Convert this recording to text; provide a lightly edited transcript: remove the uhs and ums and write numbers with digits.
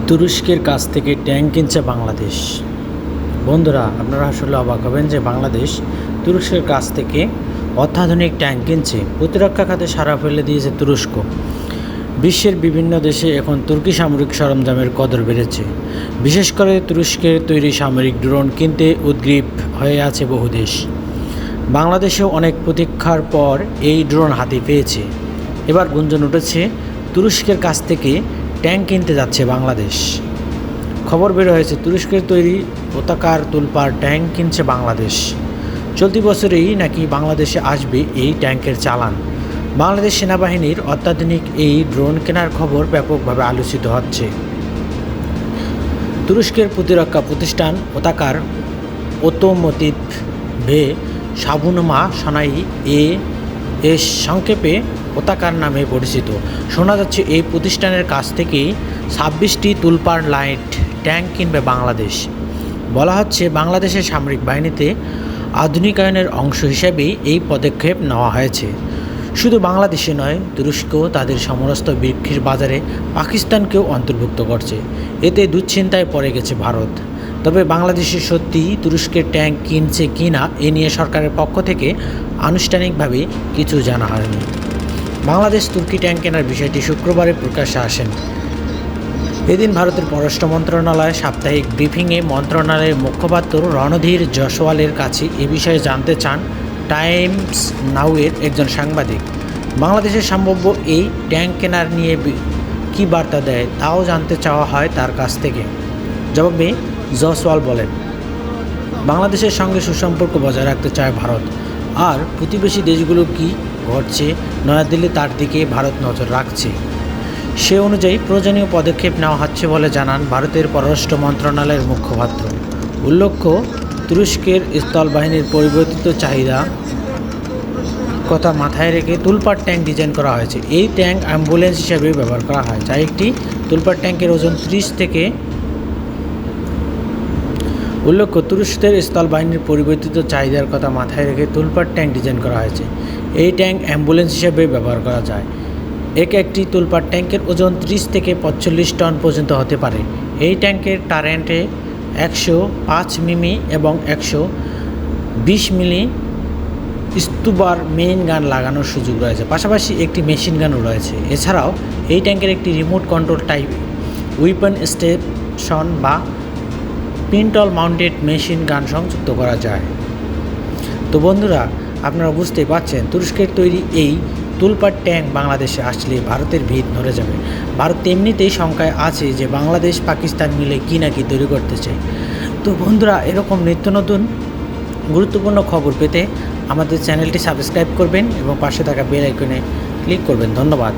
তুরস্কের কাছ থেকে ট্যাঙ্ক কিনছে বাংলাদেশ। বন্ধুরা, আপনারা আসলে অবাক হবেন যে বাংলাদেশ তুরস্কের কাছ থেকে অত্যাধুনিক ট্যাঙ্ক কিনছে। প্রতিরক্ষা খাতে সাড়া ফেলে দিয়েছে তুরস্ক। বিশ্বের বিভিন্ন দেশে এখন তুর্কি সামরিক সরঞ্জামের কদর বেড়েছে। বিশেষ করে তুরস্কের তৈরি সামরিক ড্রোন কিনতে উদ্গ্রীব হয়ে আছে বহু দেশ। বাংলাদেশেও অনেক প্রতীক্ষার পর এই ড্রোন হাতে পেয়েছে। এবার গুঞ্জন উঠেছে তুরস্কের কাছ থেকে ট্যাঙ্ক কিনতে যাচ্ছে বাংলাদেশ। খবর বের হয়েছে তুরস্কের তৈরি পতাকার তুলপার ট্যাঙ্ক কিনছে বাংলাদেশ। চলতি বছরেই নাকি বাংলাদেশে আসবে এই ট্যাঙ্কের চালান। বাংলাদেশ সেনাবাহিনীর অত্যাধুনিক এই ড্রোন কেনার খবর ব্যাপকভাবে আলোচিত হচ্ছে। তুরস্কের প্রতিরক্ষা প্রতিষ্ঠান পতাকার অটোমোটিভ ভে সাবুনমা সানাই এস সংক্ষেপে পতাকার নামে পরিচিত। শোনা যাচ্ছে এই প্রতিষ্ঠানের কাছ থেকেই 26টি তুলপার লাইট ট্যাঙ্ক কিনবে বাংলাদেশ। বলা হচ্ছে বাংলাদেশের সামরিক বাহিনীতে আধুনিকায়নের অংশ হিসেবেই এই পদক্ষেপ নেওয়া হয়েছে। শুধু বাংলাদেশে নয়, তুরস্ক তাদের সমস্ত বিক্রির বাজারে পাকিস্তানকেও অন্তর্ভুক্ত করছে। এতে দুশ্চিন্তায় পড়ে গেছে ভারত। তবে বাংলাদেশে সত্যিই তুরস্কের ট্যাঙ্ক কিনছে কি না এ নিয়ে সরকারের পক্ষ থেকে আনুষ্ঠানিকভাবে কিছু জানা হয়নি। বাংলাদেশ তুর্কি ট্যাঙ্ক কেনার বিষয়টি শুক্রবারে প্রকাশ্যে আসেন। এদিন ভারতের পররাষ্ট্র মন্ত্রণালয়ের সাপ্তাহিক ব্রিফিংয়ে মন্ত্রণালয়ের মুখপাত্র রণধীর জয়সওয়ালের কাছে এ বিষয়ে জানতে চান টাইমস নাউয়ের একজন সাংবাদিক। বাংলাদেশের সম্ভাব্য এই ট্যাঙ্ক কেনার নিয়ে কী বার্তা দেয় তাও জানতে চাওয়া হয় তার কাছ থেকে। জবাবে জয়সওয়াল বলেন, বাংলাদেশের সঙ্গে সুসম্পর্ক বজায় রাখতে চায় ভারত, আর প্রতিবেশী দেশগুলো কী ঘটছে নয়াদিল্লি তার দিকে ভারত নজর রাখছে। সে অনুযায়ী প্রয়োজনীয় পদক্ষেপ নেওয়া হচ্ছে বলে জানান ভারতের পররাষ্ট্র মন্ত্রণালয়ের মুখপাত্র। উল্লেখ্য, তুরস্কের স্থলবাহিনীর পরিবর্তিত চাহিদা কথা মাথায় রেখে তুলপার ট্যাঙ্ক ডিজাইন করা হয়েছে। এই ট্যাঙ্ক অ্যাম্বুলেন্স হিসেবে ব্যবহার করা হয়, যা একটি তুলপার ট্যাঙ্কের ওজন 30 থেকে। উল্লেখ্য, তুরস্কের স্থলবাহিনীর পরিবর্তিত চাহিদার কথা মাথায় রেখে তুলপার ট্যাঙ্ক ডিজাইন করা হয়েছে। এই ট্যাঙ্ক অ্যাম্বুলেন্স হিসেবে ব্যবহার করা যায়। একটি তুলপার ট্যাঙ্কের ওজন 30 থেকে 45 টন পর্যন্ত হতে পারে। এই ট্যাঙ্কের টারেন্টে 105 মিমি এবং 120 মিলি স্তুবার মেইন গান লাগানোর সুযোগ রয়েছে। পাশাপাশি একটি মেশিন গানও রয়েছে। এছাড়াও এই ট্যাঙ্কের একটি remote control type weapon station বা পিনটল মাউন্টেড মেশিন গান সংযুক্ত করা যায়। তো বন্ধুরা, আপনারা বুঝতেই পারছেন তুরস্কের তৈরি এই তুলপার ট্যাঙ্ক বাংলাদেশে আসলে ভারতের ভিত নড়ে যাবে। ভারত এমনিতেই শঙ্কায় আছে যে বাংলাদেশ পাকিস্তান মিলে কি না কি তৈরি করতে চায়। তো বন্ধুরা, এরকম নিত্য নতুন গুরুত্বপূর্ণ খবর পেতে আমাদের চ্যানেলটি সাবস্ক্রাইব করবেন এবং পাশে থাকা বেল আইকনে ক্লিক করবেন। ধন্যবাদ।